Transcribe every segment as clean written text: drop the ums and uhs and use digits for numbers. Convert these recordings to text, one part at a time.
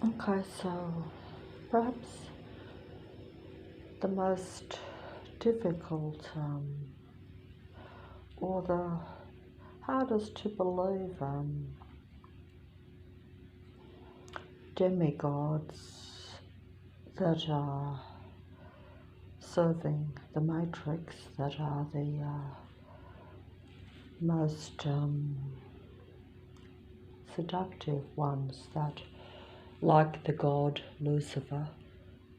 Okay, so perhaps the most difficult or the hardest to believe demigods that are serving the Matrix, that are the most seductive ones, that, like the god Lucifer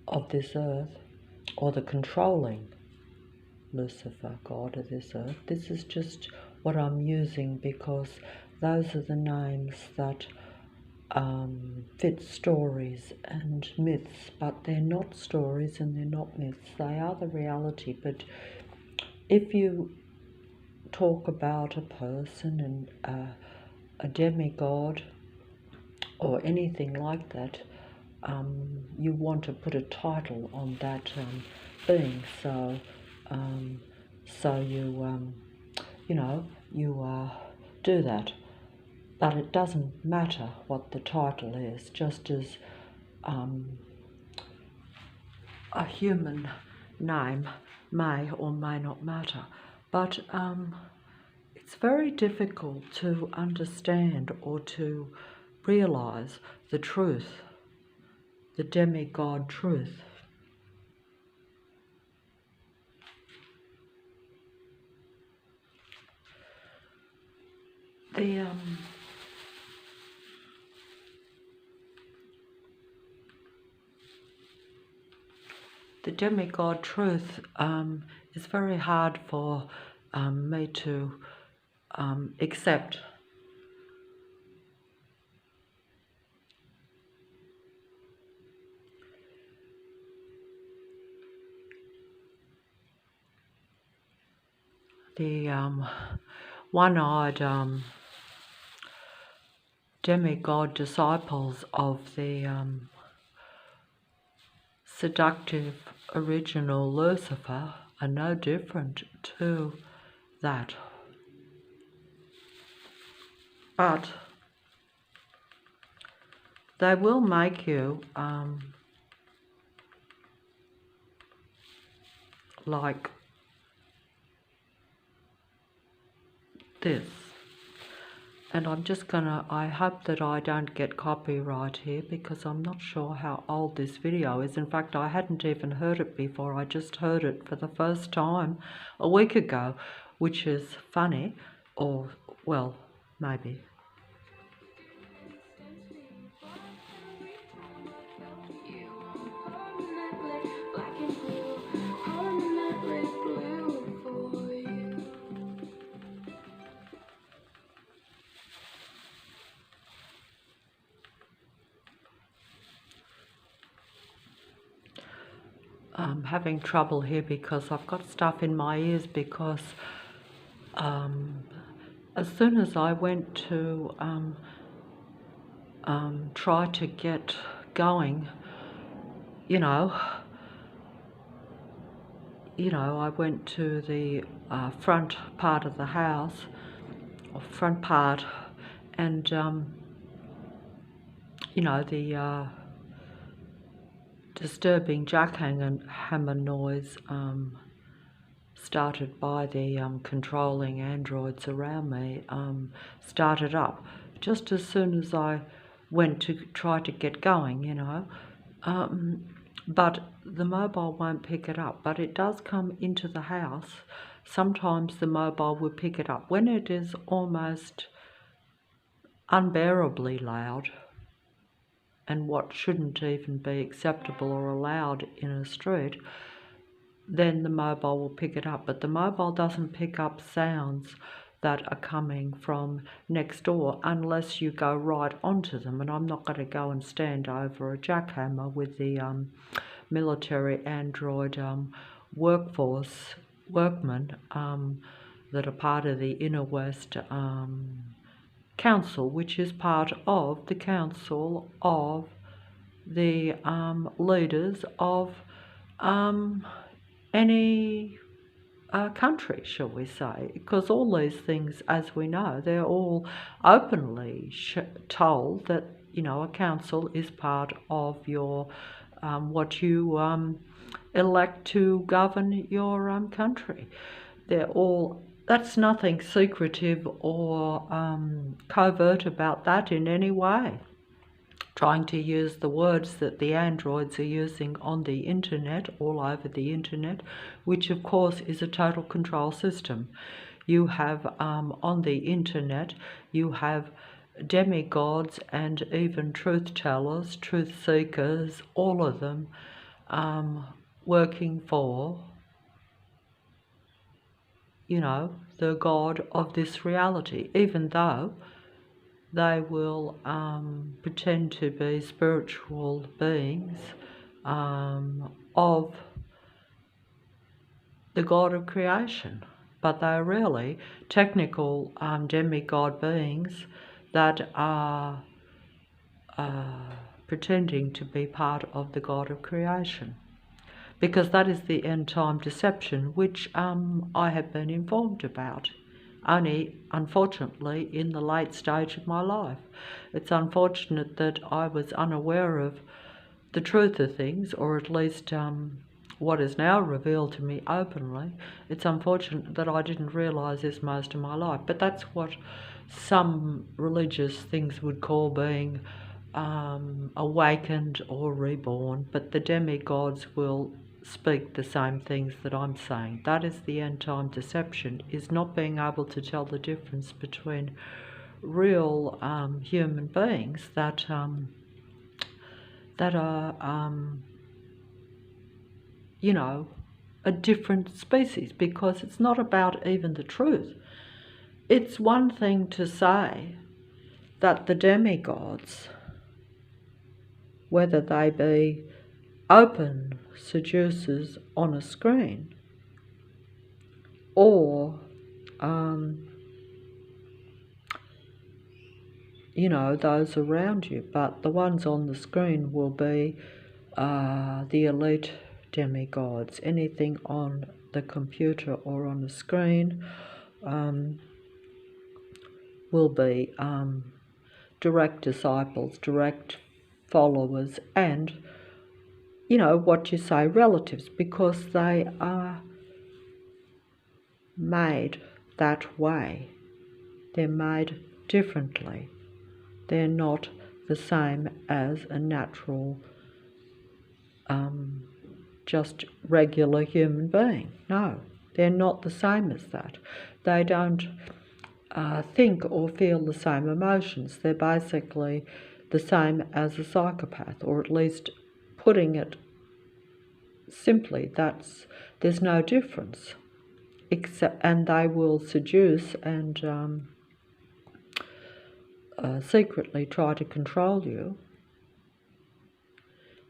of this earth, or the controlling Lucifer, god of this earth. This is just what I'm using because those are the names that fit stories and myths, but they're not stories and they're not myths. They are the reality. But if you talk about a person and a demigod or anything like that, you want to put a title on that being. So, you do that. But it doesn't matter what the title is, just as a human name may or may not matter. But it's very difficult to understand or to realize the truth, the demigod truth. The demigod truth is very hard for me to accept. The one-eyed demigod disciples of the seductive original Lucifer are no different to that. But they will make you like this. And I'm just gonna, I hope that I don't get copyright here because I'm not sure how old this video is. In fact, I hadn't even heard it before. I just heard it for the first time a week ago, which is funny, or, well, maybe. I'm having trouble here because I've got stuff in my ears because as soon as I went to try to get going, I went to the front part of the house, or front part, and the disturbing jackhammer noise started by the controlling androids around me started up just as soon as I went to try to get going, but the mobile won't pick it up, but it does come into the house. Sometimes the mobile will pick it up when it is almost unbearably loud, and what shouldn't even be acceptable or allowed in a street. Then the mobile will pick it up, but the mobile doesn't pick up sounds that are coming from next door unless you go right onto them. And I'm not going to go and stand over a jackhammer with the military android workmen that are part of the Inner West Council, which is part of the council of the leaders of any country, shall we say, because all these things, as we know, they're all openly told that, a council is part of your what you elect to govern your country. That's nothing secretive or covert about that in any way. Trying to use the words that the androids are using on the internet, all over the internet, which of course is a total control system. You have on the internet, you have demigods and even truth tellers, truth seekers, all of them working for, the God of this reality, even though they will pretend to be spiritual beings of the God of creation, but they are really technical demigod beings that are pretending to be part of the God of creation, because that is the end time deception which I have been informed about, only unfortunately in the late stage of my life. It's unfortunate that I was unaware of the truth of things, or at least what is now revealed to me openly. It's unfortunate that I didn't realise this most of my life, but that's what some religious things would call being awakened or reborn, but the demigods will speak the same things that I'm saying. That is the end time deception, is not being able to tell the difference between real human beings that are a different species, because it's not about even the truth. It's one thing to say that the demigods, whether they be open seducers on a screen or those around you, but the ones on the screen will be the elite demigods. Anything on the computer or on the screen will be direct disciples, direct followers, and what you say, relatives, because they are made that way. They're made differently. They're not the same as a natural, just regular human being. No, they're not the same as that. They don't think or feel the same emotions. They're basically the same as a psychopath, or at least, putting it simply, there's no difference. And they will seduce and secretly try to control you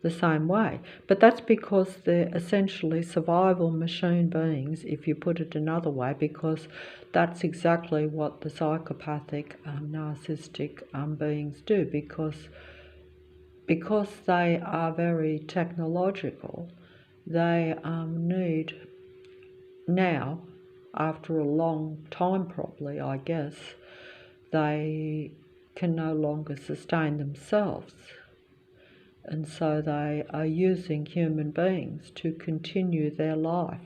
the same way. But that's because they're essentially survival machine beings, if you put it another way, because that's exactly what the psychopathic, narcissistic beings do, because they are very technological. They need now, after a long time probably, I guess, they can no longer sustain themselves. And so they are using human beings to continue their life.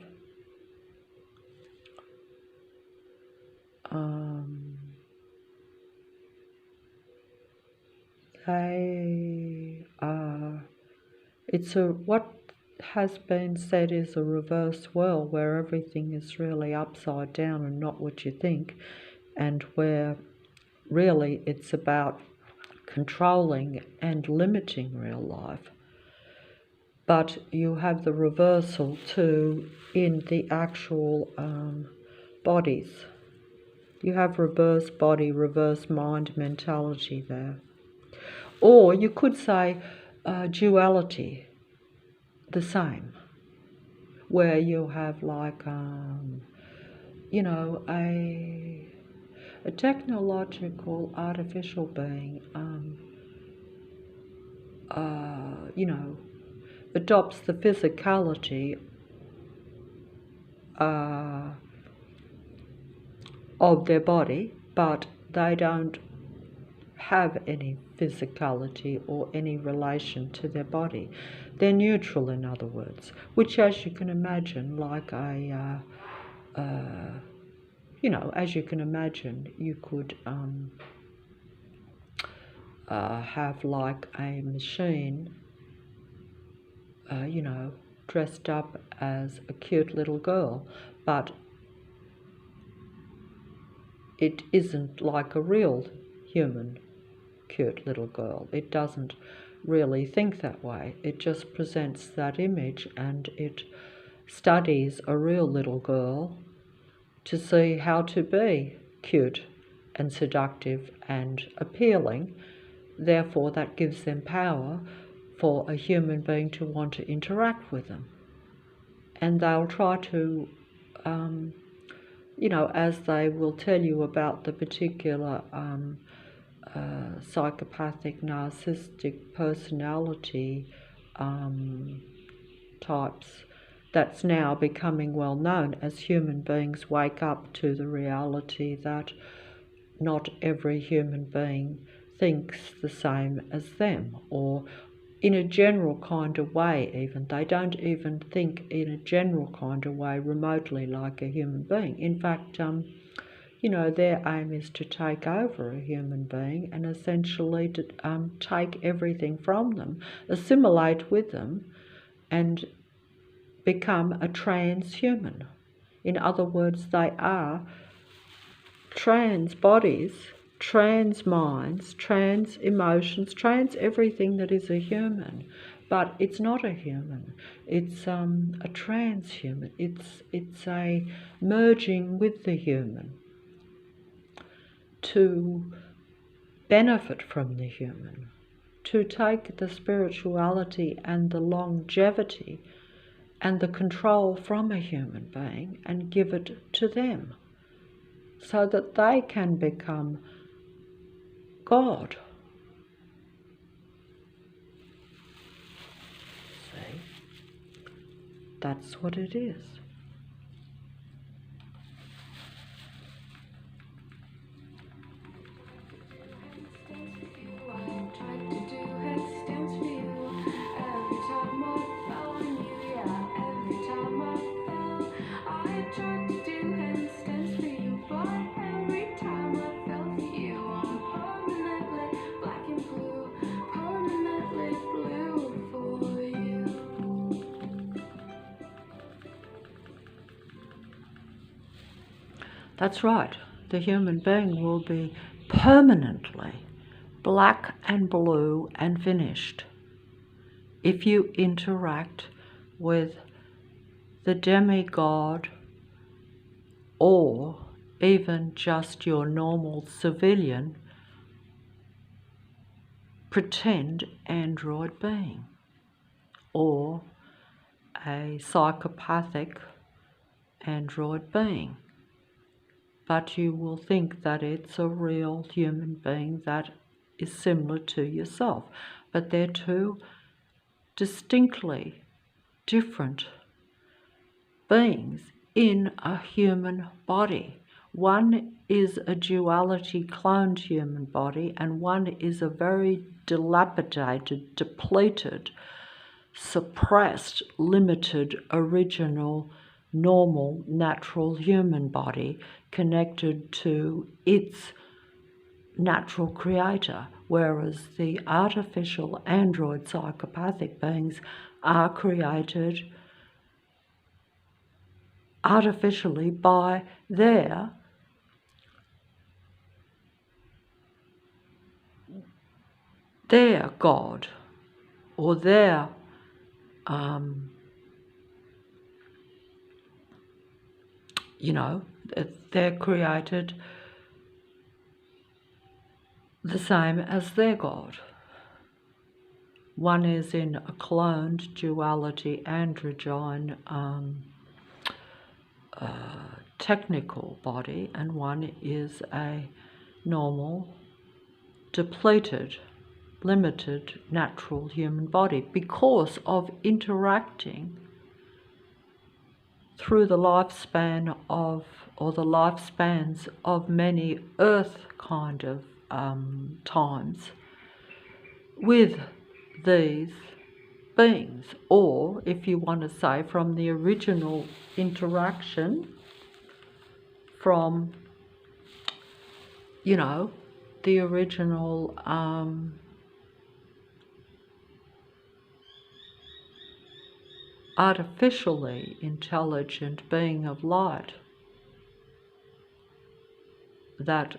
What has been said is a reverse world, where everything is really upside down and not what you think, and where really it's about controlling and limiting real life. But you have the reversal too in the actual bodies. You have reverse body, reverse mind mentality there. Or you could say duality, the same, where you have like, a technological artificial being, adopts the physicality of their body, but they don't have any physicality or any relation to their body. They're neutral, in other words, which, as you can imagine, like as you can imagine, you could have like a machine, dressed up as a cute little girl, but it isn't like a real human cute little girl. It doesn't really think that way. It just presents that image, and it studies a real little girl to see how to be cute and seductive and appealing. Therefore, that gives them power for a human being to want to interact with them. And they'll try to, as they will tell you about the particular psychopathic, narcissistic personality types that's now becoming well known, as human beings wake up to the reality that not every human being thinks the same as them, or in a general kind of way even. They don't even think in a general kind of way remotely like a human being. In fact, their aim is to take over a human being and essentially to take everything from them, assimilate with them, and become a transhuman. In other words, they are trans bodies, trans minds, trans emotions, trans everything that is a human. But it's not a human. It's a transhuman. It's a merging with the human to benefit from the human, to take the spirituality and the longevity and the control from a human being and give it to them, so that they can become God. See? That's what it is. That's right. The human being will be permanently black and blue and finished if you interact with the demigod or even just your normal civilian pretend android being, or a psychopathic android being. But you will think that it's a real human being that is similar to yourself. But they're two distinctly different beings in a human body. One is a duality cloned human body, and one is a very dilapidated, depleted, suppressed, limited, original, normal, natural human body connected to its natural creator, whereas the artificial android psychopathic beings are created artificially by their God, or their they're created the same as their God. One is in a cloned duality androgyne technical body, and one is a normal, depleted, limited, natural human body, because of interacting through the lifespan of, or the lifespans of many earth kind of times with these beings, or if you want to say from the original interaction, from, you know, the original artificially intelligent being of light that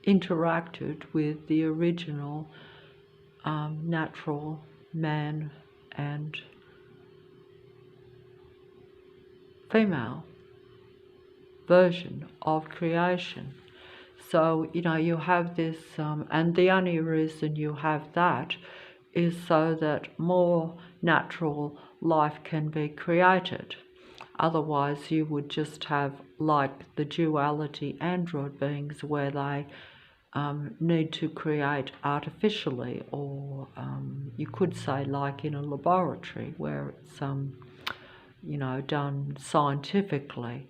interacted with the original natural man and female version of creation. So, you know, you have this, and the only reason you have that is so that more natural life can be created. Otherwise, you would just have like the duality android beings where they need to create artificially, or you could say like in a laboratory where it's you know, done scientifically,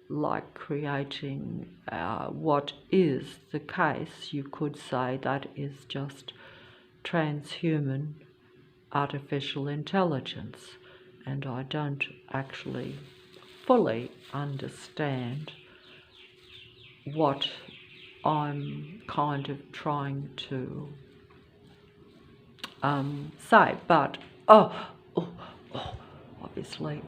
like creating what is the case. You could say that is just transhuman artificial intelligence, and I don't actually fully understand what I'm kind of trying to say, but obviously,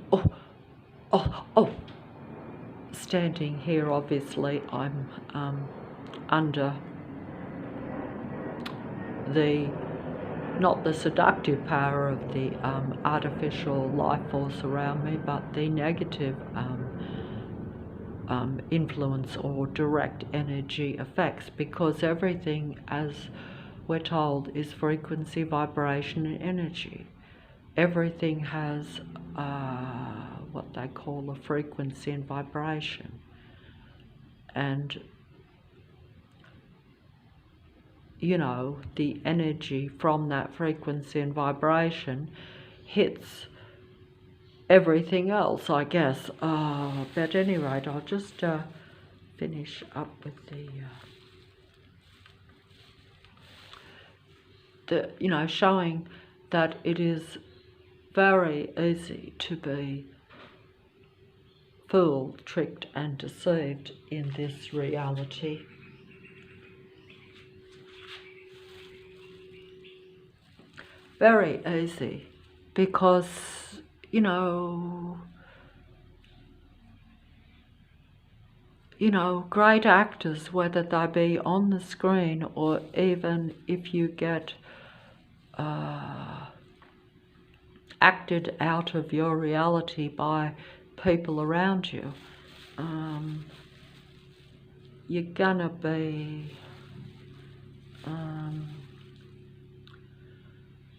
standing here, obviously I'm under the, not the seductive power of the artificial life force around me, but the negative influence or direct energy effects, because everything, as we're told, is frequency, vibration and energy. Everything has what they call a frequency and vibration, and you know, the energy from that frequency and vibration hits everything else, I guess. But at any rate, I'll just finish up with the, you know, showing that it is very easy to be fooled, tricked and deceived in this reality. Very easy, because, you know, great actors, whether they be on the screen or even if you get acted out of your reality by people around you, you're gonna be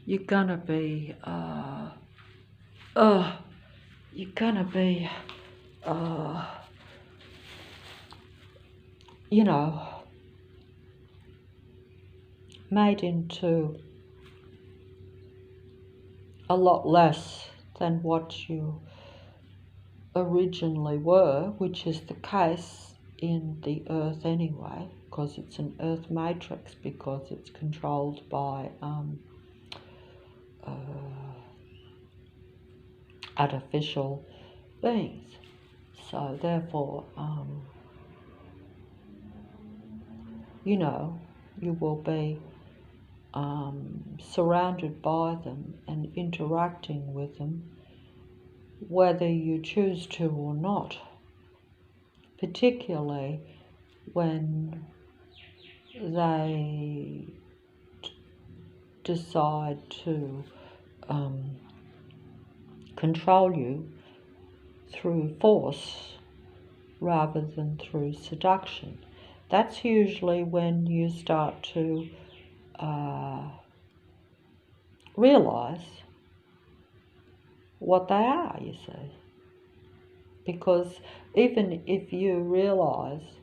you're gonna be you know, made into a lot less than what you originally were, which is the case in the earth anyway, because it's an earth matrix, because it's controlled by artificial beings. So therefore, you know, you will be surrounded by them and interacting with them, whether you choose to or not, particularly when they decide to control you through force rather than through seduction. That's usually when you start to realize what they are, you see. Because even if you realize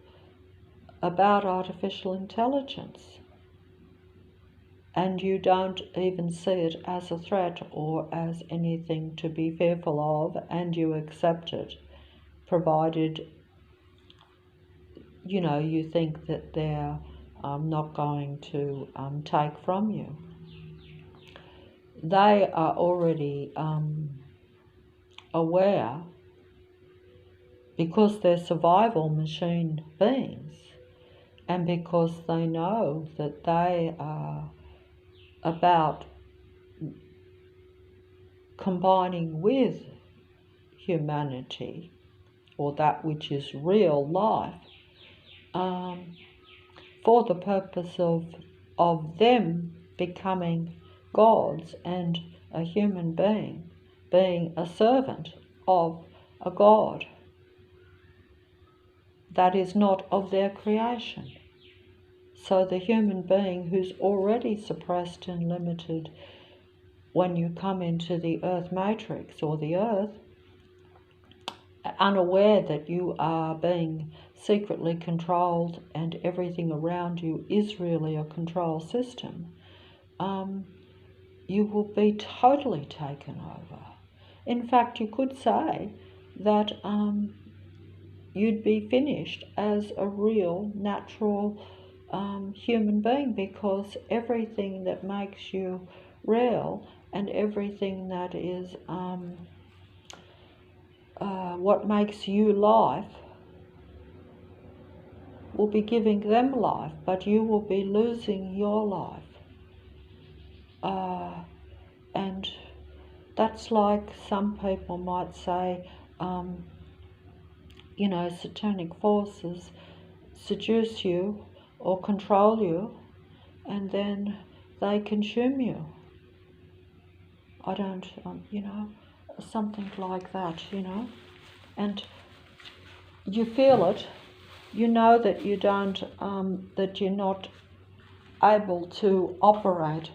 about artificial intelligence and you don't even see it as a threat or as anything to be fearful of, and you accept it, provided, you know, you think that they're not going to take from you. They are already aware, because they're survival machine beings, and because they know that they are about combining with humanity, or that which is real life, for the purpose of them becoming gods and a human being a servant of a god that is not of their creation. So the human being who's already suppressed and limited when you come into the earth matrix or the earth, unaware that you are being secretly controlled and everything around you is really a control system, you will be totally taken over. In fact, you could say that you'd be finished as a real, natural human being, because everything that makes you real and everything that is what makes you life will be giving them life, but you will be losing your life. And that's like some people might say, you know, satanic forces seduce you or control you, and then they consume you. I don't, you know, something like that, you know. And you feel it, you know that you don't, that you're not able to operate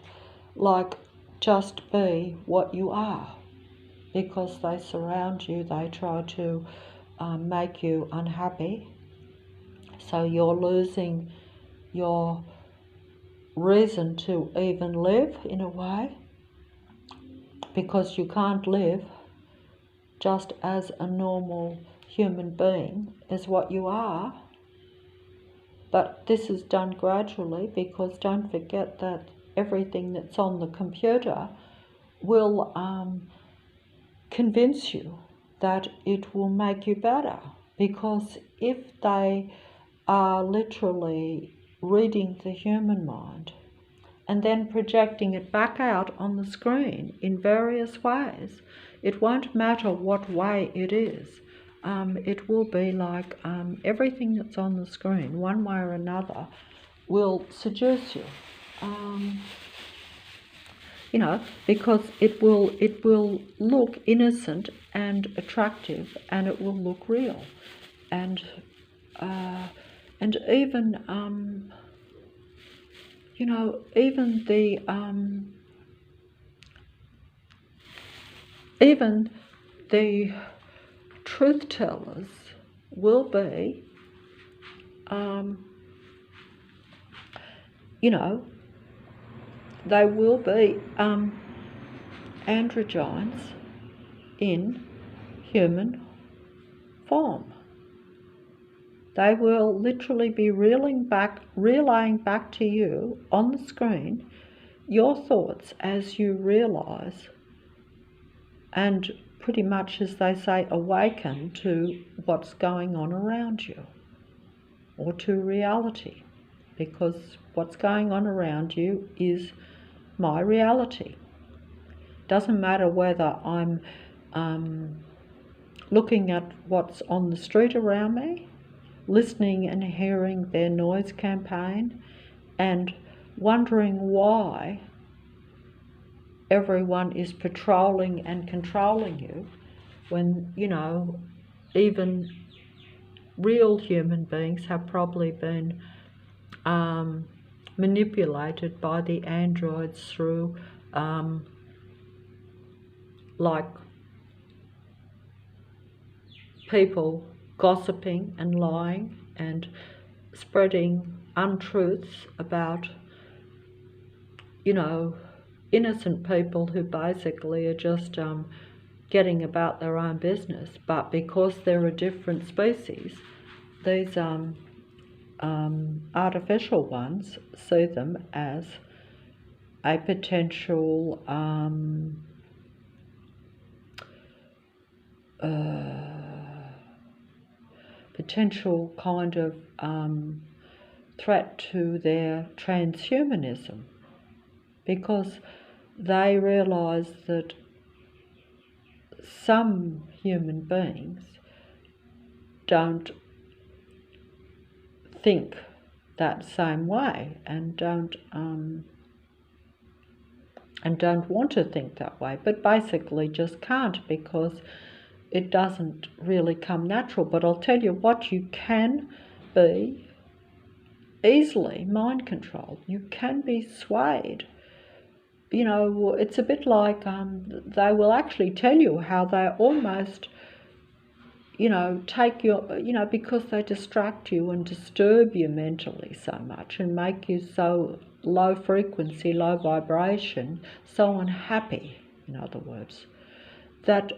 like just be what you are, because they surround you, they try to make you unhappy. So you're losing your reason to even live, in a way, because you can't live just as a normal human being is what you are. But this is done gradually, because don't forget that everything that's on the computer will convince you that it will make you better, because if they are literally reading the human mind and then projecting it back out on the screen in various ways, it won't matter what way it is. It will be like everything that's on the screen, one way or another, will seduce you. You know, because it will look innocent and attractive, and it will look real, and even you know, even the truth tellers will be, you know, they will be androgynes in human form. They will literally be relaying back to you on the screen your thoughts as you realise, and pretty much, as they say, awaken to what's going on around you, or to reality, because what's going on around you is my reality. Doesn't matter whether I'm looking at what's on the street around me, listening and hearing their noise campaign, and wondering why everyone is patrolling and controlling you, when, you know, even real human beings have probably been manipulated by the androids through like people gossiping and lying and spreading untruths about you know, innocent people who basically are just getting about their own business, but because they're a different species, these artificial ones see them as a potential potential kind of threat to their transhumanism, because they realise that some human beings don't think that same way and don't want to think that way, but basically just can't, because it doesn't really come natural. But I'll tell you what, you can be easily mind controlled. You can be swayed. You know, it's a bit like they will actually tell you how they almost, you know, take your, you know, because they distract you and disturb you mentally so much and make you so low frequency, low vibration, so unhappy, in other words, that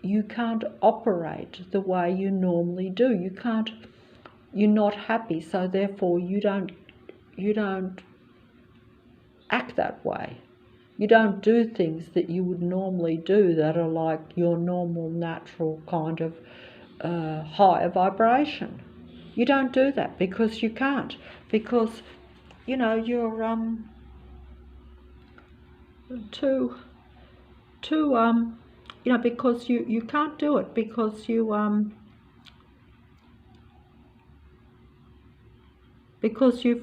you can't operate the way you normally do. You can't, you're not happy, so therefore you don't act that way. You don't do things that you would normally do that are like your normal, natural kind of higher vibration. You don't do that because you can't, because, you know, you're too you know, because you can't do it, because you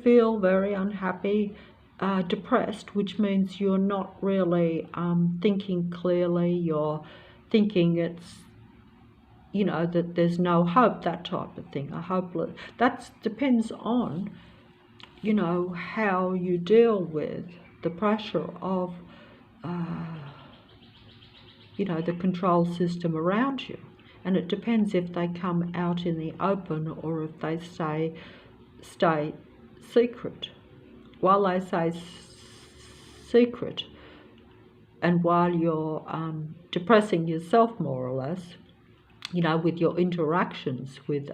feel very unhappy, depressed, which means you're not really thinking clearly. You're thinking it's, you know, that there's no hope, that type of thing, a hopeless. That depends on, you know, how you deal with the pressure of, you know, the control system around you. And it depends if they come out in the open or if they stay secret. While they say secret, and while you're depressing yourself more or less, you know, with your interactions with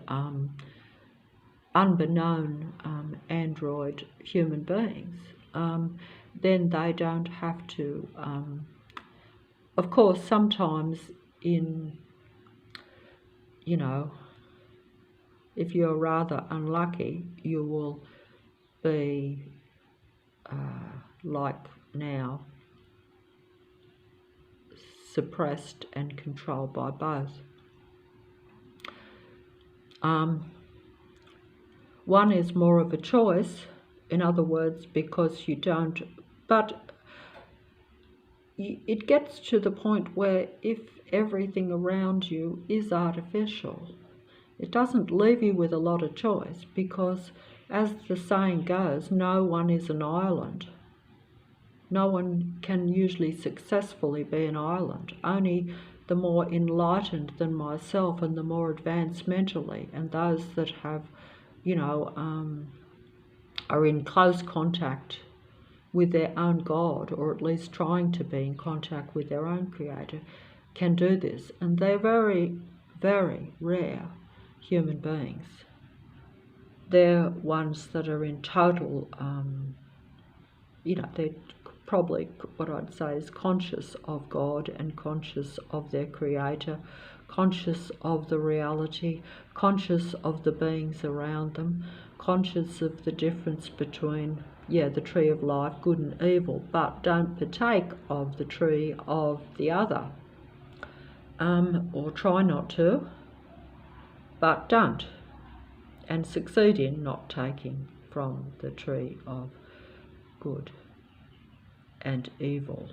unbeknown android human beings, then they don't have to. Of course, sometimes in, you know, if you're rather unlucky, you will be like now, suppressed and controlled by both. One is more of a choice, in other words, because you don't, but it gets to the point where if everything around you is artificial, it doesn't leave you with a lot of choice, because, as the saying goes, no one is an island. No one can usually successfully be an island. Only the more enlightened than myself and the more advanced mentally, and those that have, you know, are in close contact with their own God, or at least trying to be in contact with their own Creator, can do this. And they're very, very rare human beings. They're ones that are in total, you know, they're probably, what I'd say is, conscious of God and conscious of their Creator, conscious of the reality, conscious of the beings around them, conscious of the difference between, the tree of life, good and evil, but don't partake of the tree of the other, or try not to, but don't, and succeed in not taking from the tree of good and evil.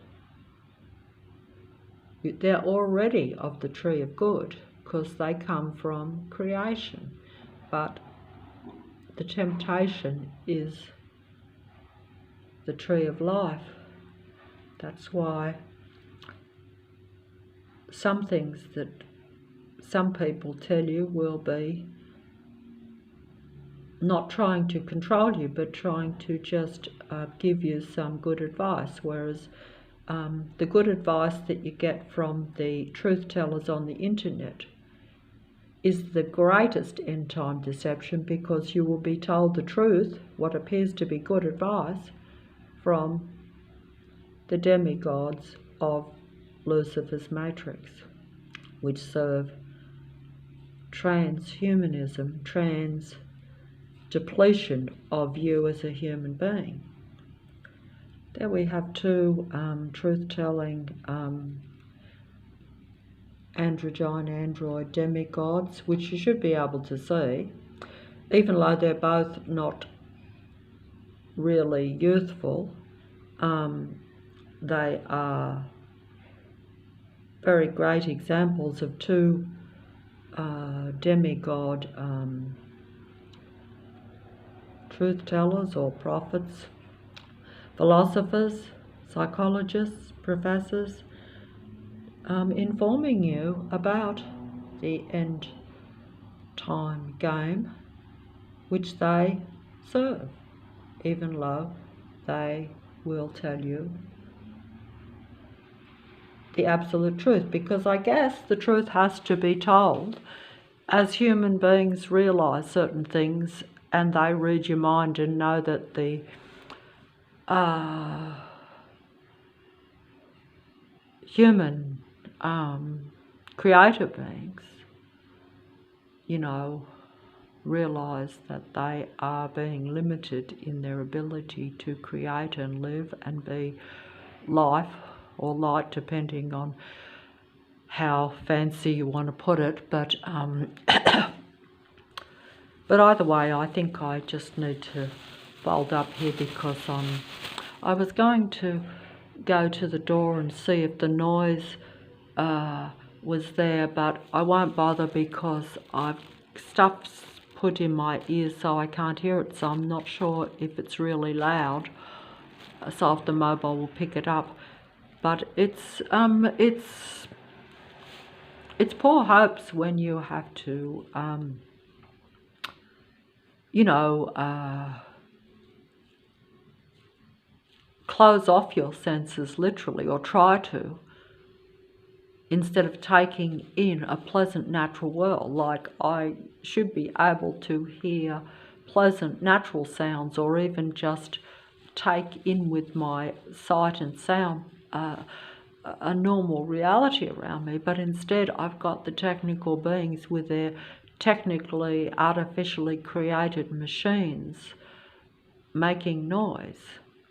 They're already of the tree of good because they come from creation, but the temptation is the tree of life. That's why some things that some people tell you will be not trying to control you, but trying to just give you some good advice, whereas the good advice that you get from the truth tellers on the internet is the greatest end-time deception, because you will be told the truth, what appears to be good advice, from the demigods of Lucifer's matrix, which serve transhumanism, depletion of you as a human being. There we have two truth-telling androgyne android demigods, which you should be able to see, even though they're both not really youthful. They are very great examples of two demigod truth tellers or prophets, philosophers, psychologists, professors, informing you about the end time game which they serve, even though they will tell you the absolute truth, because I guess the truth has to be told. As human beings realise certain things and they read your mind and know that the human creator beings, realise that they are being limited in their ability to create and live and be life or light, depending on how fancy you want to put it. But but either way, I think I just need to fold up here, because I was going to go to the door and see if the noise was there, but I won't bother because I've stuff's put in my ears so I can't hear it, so I'm not sure if it's really loud, so if the mobile will pick it up. But it's poor hopes when you have to close off your senses literally, or try to, instead of taking in a pleasant natural world. Like, I should be able to hear pleasant natural sounds, or even just take in with my sight and sound a normal reality around me, but instead I've got the technical beings with their technically artificially created machines making noise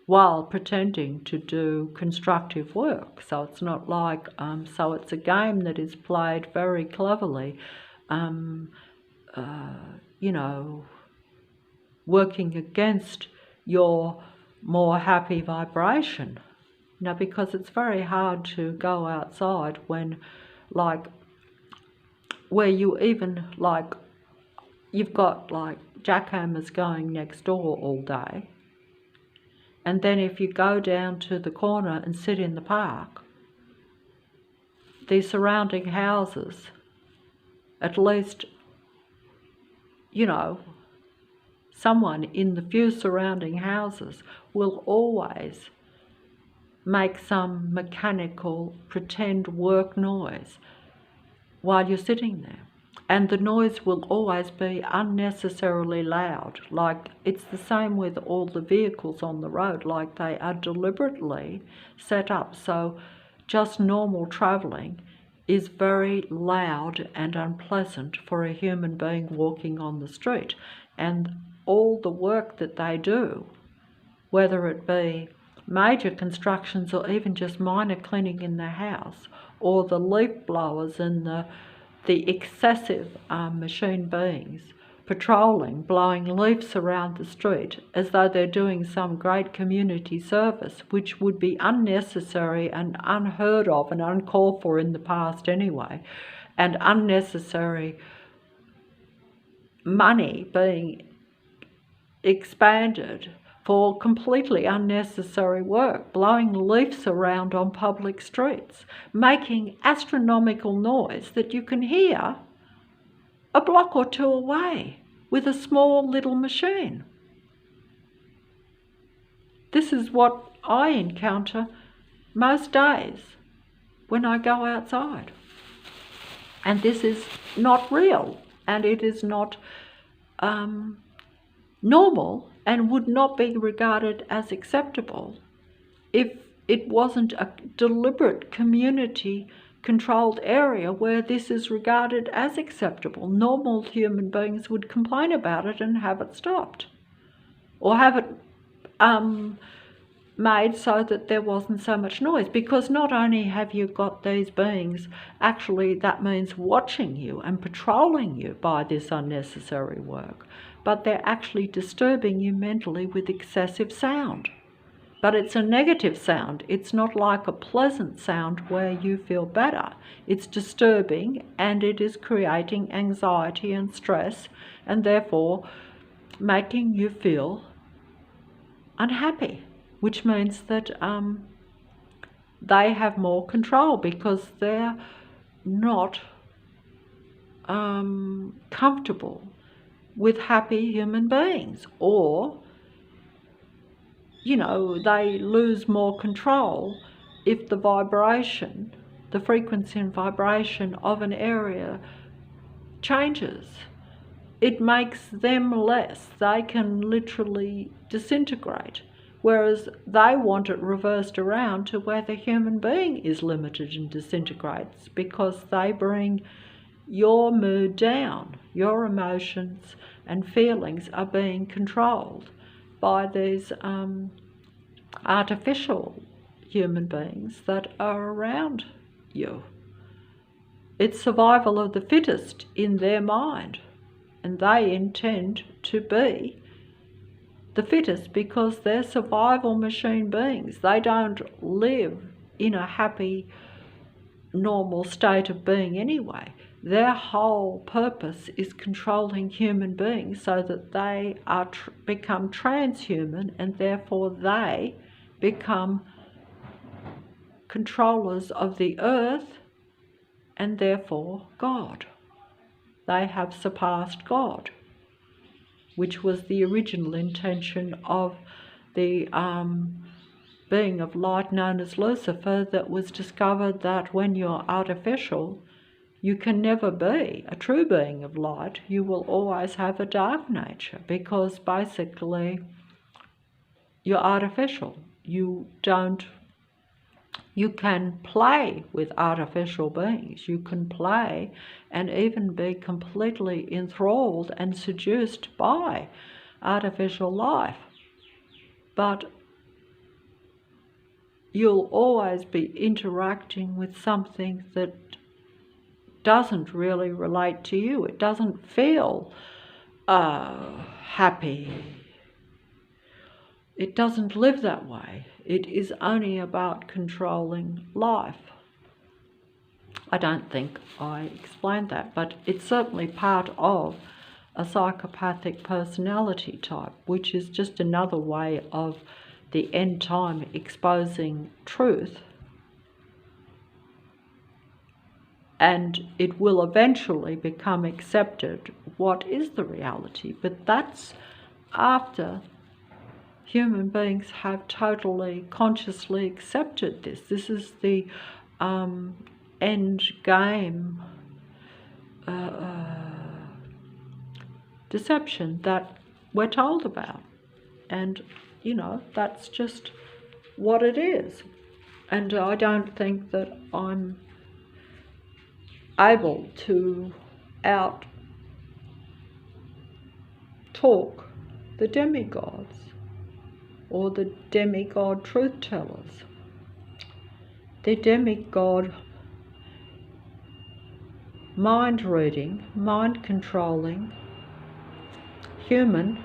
while pretending to do constructive work. So it's not like, so it's a game that is played very cleverly, working against your more happy vibration. Because it's very hard to go outside when, where you even, you've got jackhammers going next door all day, and then if you go down to the corner and sit in the park, the surrounding houses, at least, someone in the few surrounding houses will always make some mechanical pretend work noise while you're sitting there. And the noise will always be unnecessarily loud. It's the same with all the vehicles on the road. They are deliberately set up so just normal travelling is very loud and unpleasant for a human being walking on the street. And all the work that they do, whether it be major constructions or even just minor cleaning in the house, or the leaf blowers and the excessive machine beings patrolling, blowing leaves around the street as though they're doing some great community service, which would be unnecessary and unheard of and uncalled for in the past anyway, and unnecessary money being expanded for completely unnecessary work, blowing leaves around on public streets, making astronomical noise that you can hear a block or two away with a small little machine. This is what I encounter most days when I go outside. And this is not real, and it is not normal, and would not be regarded as acceptable if it wasn't a deliberate community-controlled area where this is regarded as acceptable. Normal human beings would complain about it and have it stopped, or have it made so that there wasn't so much noise, because not only have you got these beings, actually that means watching you and patrolling you by this unnecessary work, but they're actually disturbing you mentally with excessive sound. But it's a negative sound. It's not like a pleasant sound where you feel better. It's disturbing, and it is creating anxiety and stress, and therefore making you feel unhappy, which means that they have more control because they're not comfortable with happy human beings, or, you know, they lose more control if the vibration, the frequency and vibration of an area changes. It makes them less. They can literally disintegrate, whereas they want it reversed around to where the human being is limited and disintegrates, because they bring your mood down. Your emotions and feelings are being controlled by these artificial human beings that are around you. It's survival of the fittest in their mind, and they intend to be the fittest because they're survival machine beings. They don't live in a happy, normal state of being anyway. Their whole purpose is controlling human beings so that they are become transhuman, and therefore they become controllers of the earth and therefore God. They have surpassed God, which was the original intention of the being of light known as Lucifer, that was discovered that when you're artificial, you can never be a true being of light. You will always have a dark nature, because basically you're artificial. You can play with artificial beings. You can play and even be completely enthralled and seduced by artificial life. But you'll always be interacting with something that doesn't really relate to you. It doesn't feel happy. It doesn't live that way. It is only about controlling life. I don't think I explained that, but it's certainly part of a psychopathic personality type, which is just another way of the end time exposing truth. And it will eventually become accepted what is the reality, but that's after human beings have totally consciously accepted this. This is the end game deception that we're told about, and you know, that's just what it is. And I don't think that I'm able to out talk the demigods or the demigod truth tellers. The demigod mind reading, mind controlling, human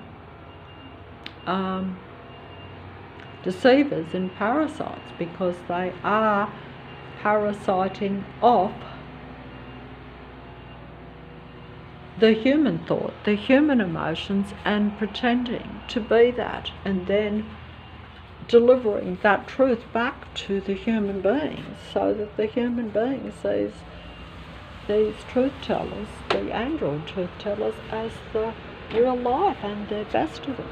deceivers and parasites, because they are parasiting off the human thought, the human emotions, and pretending to be that, and then delivering that truth back to the human beings, so that the human beings sees these truth tellers, the android truth tellers, as the real life and the best of it.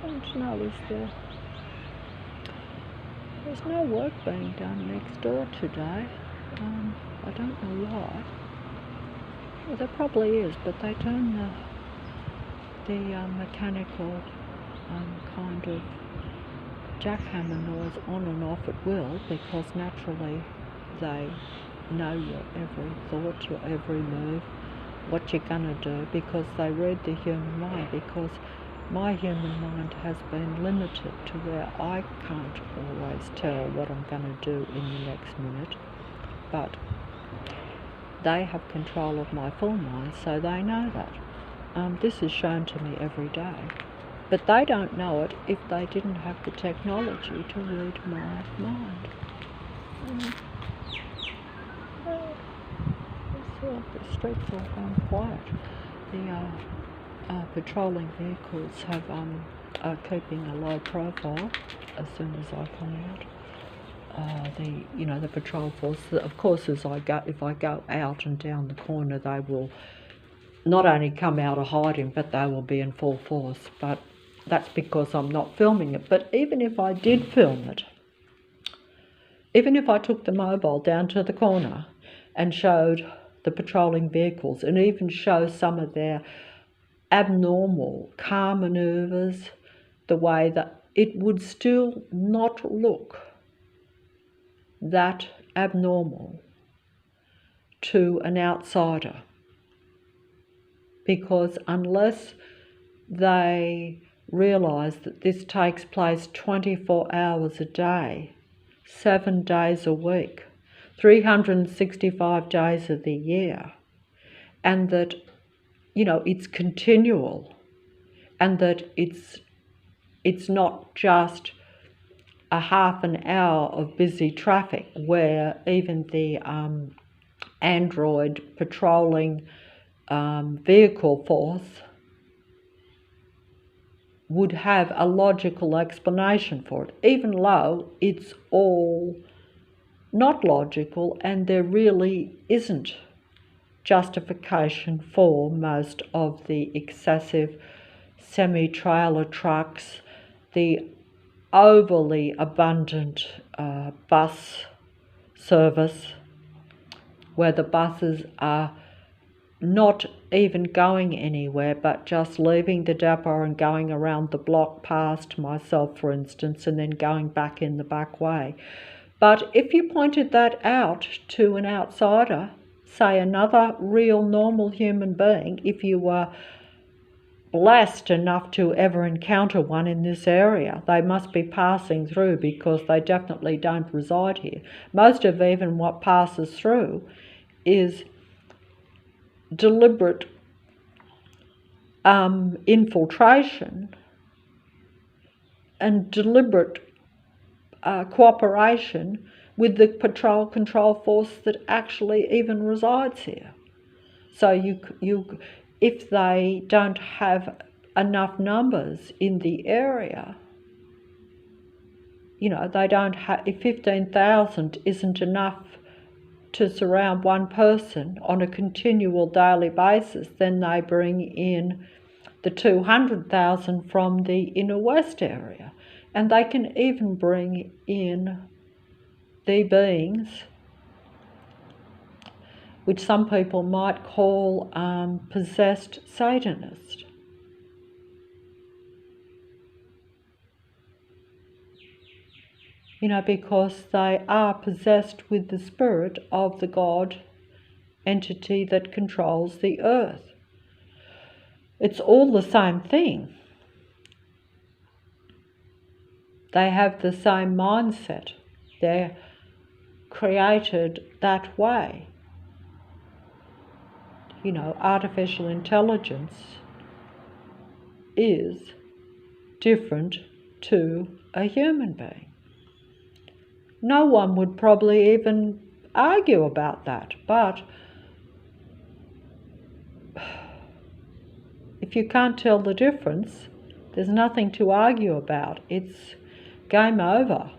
I don't know, there's no work being done next door today. I don't know why. Well, there probably is, but they turn the mechanical kind of jackhammer noise on and off at will, because naturally they know your every thought, your every move, what you're going to do, because they read the human mind, because my human mind has been limited to where I can't always tell what I'm going to do in the next minute, but they have control of my full mind, so they know that. This is shown to me every day, but they don't know it if they didn't have the technology to read my mind. The streets are gone quiet. The patrolling vehicles are keeping a low profile as soon as I come out. The patrol force, of course, if I go out and down the corner, they will not only come out of hiding, but they will be in full force. But that's because I'm not filming it. But even if I did film it, even if I took the mobile down to the corner and showed the patrolling vehicles, and even show some of their abnormal car manoeuvres, the way that it would still not look that abnormal to an outsider, because unless they realise that this takes place 24 hours a day, 7 days a week, 365 days of the year, and that it's continual, and that it's not just a half an hour of busy traffic where even the Android patrolling vehicle force would have a logical explanation for it, even though it's all not logical and there really isn't justification for most of the excessive semi-trailer trucks, the overly abundant bus service, where the buses are not even going anywhere but just leaving the depot and going around the block past myself, for instance, and then going back in the back way. But if you pointed that out to an outsider, say another real normal human being, if you were blessed enough to ever encounter one in this area, they must be passing through, because they definitely don't reside here. Most of even what passes through is deliberate infiltration and deliberate cooperation with the patrol control force that actually even resides here. So if they don't have enough numbers in the area, they don't have, if 15,000 isn't enough to surround one person on a continual daily basis, then they bring in the 200,000 from the inner west area. And they can even bring in the beings which some people might call possessed Satanists. Because they are possessed with the spirit of the God entity that controls the earth. It's all the same thing. They have the same mindset. They're created that way. Artificial intelligence is different to a human being. No one would probably even argue about that, but if you can't tell the difference, there's nothing to argue about. It's game over.